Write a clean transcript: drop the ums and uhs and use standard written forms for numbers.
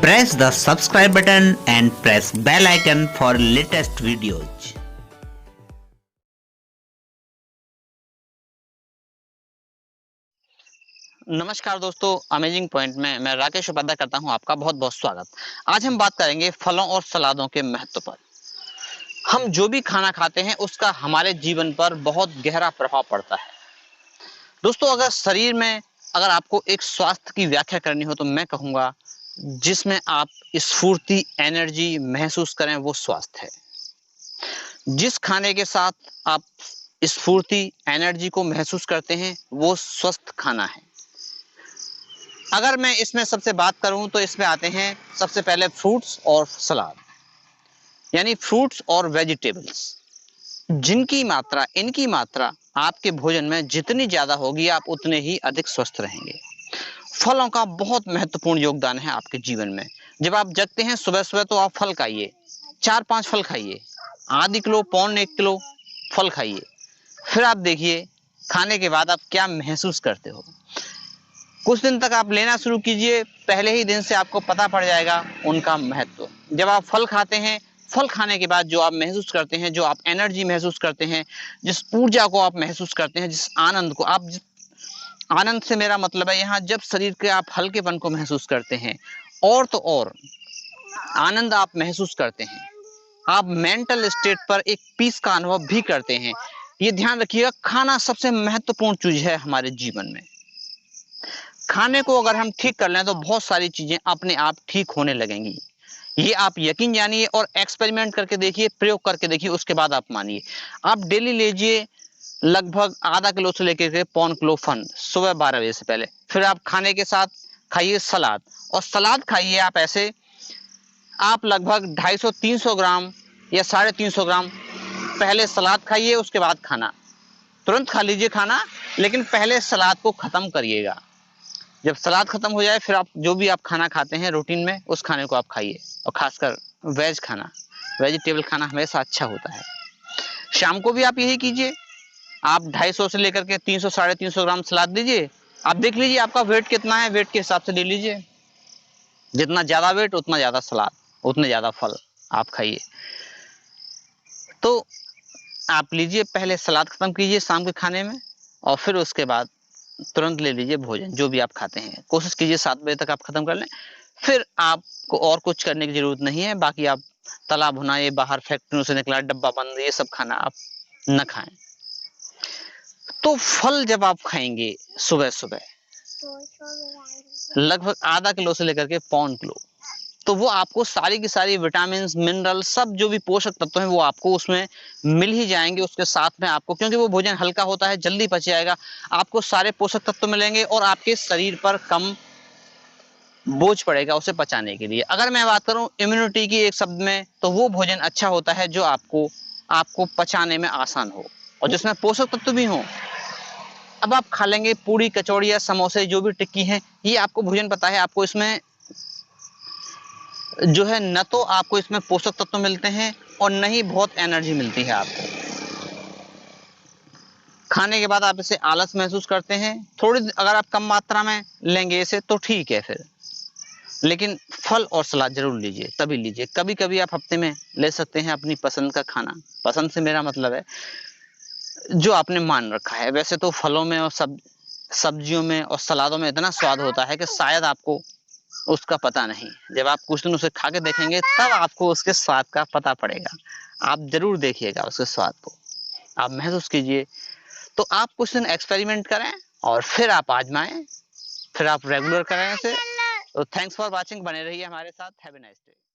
Press the subscribe button and press bell icon for latest videos. नमस्कार दोस्तों, amazing point में मैं राकेश उपाध्याय करता हूं आपका बहुत बहुत स्वागत। आज हम बात करेंगे फलों और सलादों के महत्व पर। हम जो भी खाना खाते हैं उसका हमारे जीवन पर बहुत गहरा प्रभाव पड़ता है। दोस्तों, अगर आपको एक स्वास्थ्य की व्याख्या करनी हो तो मैं कहूँगा जिसमें आप स्फूर्ति, एनर्जी महसूस करें वो स्वास्थ्य है। जिस खाने के साथ आप स्फूर्ति, एनर्जी को महसूस करते हैं वो स्वस्थ खाना है। अगर मैं इसमें सबसे बात करूं तो इसमें आते हैं सबसे पहले फ्रूट्स और सलाद, यानी फ्रूट्स और वेजिटेबल्स। इनकी मात्रा आपके भोजन में जितनी ज्यादा होगी आप उतने ही अधिक स्वस्थ रहेंगे। फलों का बहुत महत्वपूर्ण योगदान है आपके जीवन में। जब आप जगते हैं सुबह सुबह तो आप फल खाइए, 4-5 फल खाइए, आधी किलो, पौन 1 किलो फल खाइए। फिर आप देखिए खाने के बाद आप क्या महसूस करते हो। कुछ दिन तक आप लेना शुरू कीजिए, पहले ही दिन से आपको पता पड़ जाएगा उनका महत्व। जब आप फल खाते हैं, फल खाने के बाद जो आप महसूस करते हैं, जो आप एनर्जी महसूस करते हैं, जिस ऊर्जा को आप महसूस करते हैं, जिस आनंद को आप आनंद से मेरा मतलब है यहाँ जब शरीर के आप हल्केपन को महसूस करते हैं और तो और आनंद आप महसूस करते हैं, आप मेंटल स्टेट पर एक पीस का अनुभव भी करते हैं। ये ध्यान रखिएगा, खाना सबसे महत्वपूर्ण चीज है हमारे जीवन में। खाने को अगर हम ठीक कर लें तो बहुत सारी चीजें अपने आप ठीक होने लगेंगी। ये आप यकीन जानिए और एक्सपेरिमेंट करके देखिए, प्रयोग करके देखिए, उसके बाद आप मानिए। आप डेली लीजिए लगभग आधा किलो से लेकर के पौन किलो फल सुबह 12 बजे से पहले। फिर आप खाने के साथ खाइए सलाद, और सलाद खाइए आप ऐसे, आप लगभग 250-300 ग्राम या 350 ग्राम पहले सलाद खाइए, उसके बाद खाना। तुरंत खा लीजिए खाना, लेकिन पहले सलाद को खत्म करिएगा। जब सलाद खत्म हो जाए फिर आप जो भी आप खाना खाते हैं रूटीन में उस खाने को आप खाइए, और खासकर वेज खाना, वेजिटेबल खाना हमेशा अच्छा होता है। शाम को भी आप यही कीजिए, आप 250 से लेकर के 300 350 ग्राम सलाद लीजिए। आप देख लीजिए आपका वेट कितना है, वेट के हिसाब से ले लीजिए। जितना ज्यादा वेट उतना ज्यादा सलाद, उतने ज्यादा फल आप खाइए। तो आप लीजिए, पहले सलाद खत्म कीजिए शाम के खाने में, और फिर उसके बाद तुरंत ले लीजिए भोजन जो भी आप खाते हैं। कोशिश कीजिए 7 बजे तक आप खत्म कर लें। फिर आपको और कुछ करने की जरूरत नहीं है। बाकी आप तला भुना, ये बाहर फैक्ट्रियों से निकला डब्बा बंद, ये सब खाना आप न खाएं। तो फल जब आप खाएंगे सुबह सुबह लगभग आधा किलो से लेकर के पौन किलो, तो वो आपको सारी की सारी विटामिन, मिनरल, सब जो भी पोषक तत्व हैं वो आपको उसमें मिल ही जाएंगे। उसके साथ में आपको, क्योंकि वो भोजन हल्का होता है, जल्दी पच जाएगा, आपको सारे पोषक तत्व मिलेंगे और आपके शरीर पर कम बोझ पड़ेगा उसे पचाने के लिए। अगर मैं बात करूं इम्यूनिटी की एक शब्द में, तो वो भोजन अच्छा होता है जो आपको पचाने में आसान हो और जिसमें पोषक तत्व भी हो। अब आप खा लेंगे पूरी, कचौड़ी या समोसे, जो भी टिक्की है, ये आपको भोजन पता है, आपको इसमें जो है न तो आपको इसमें पोषक तत्व मिलते हैं और न ही बहुत एनर्जी मिलती है आपको। खाने के बाद आप इसे आलस महसूस करते हैं। थोड़ी अगर आप कम मात्रा में लेंगे इसे तो ठीक है फिर, लेकिन फल और सलाद जरूर लीजिए, तभी लीजिए। कभी कभी आप हफ्ते में ले सकते हैं अपनी पसंद का खाना। पसंद से मेरा मतलब है जो आपने मान रखा है। वैसे तो फलों में और सब्जियों में और सलादों में इतना स्वाद होता है कि शायद आपको उसका पता नहीं। जब आप कुछ दिन उसे खा के देखेंगे तब आपको उसके स्वाद का पता पड़ेगा। आप जरूर देखिएगा उसके स्वाद को, आप महसूस कीजिए। तो आप कुछ दिन एक्सपेरिमेंट करें और फिर आप आजमाएं, फिर आप रेगुलर करें इसे। तो थैंक्स फॉर वॉचिंग, बने रहिए हमारे साथ। Have a nice day.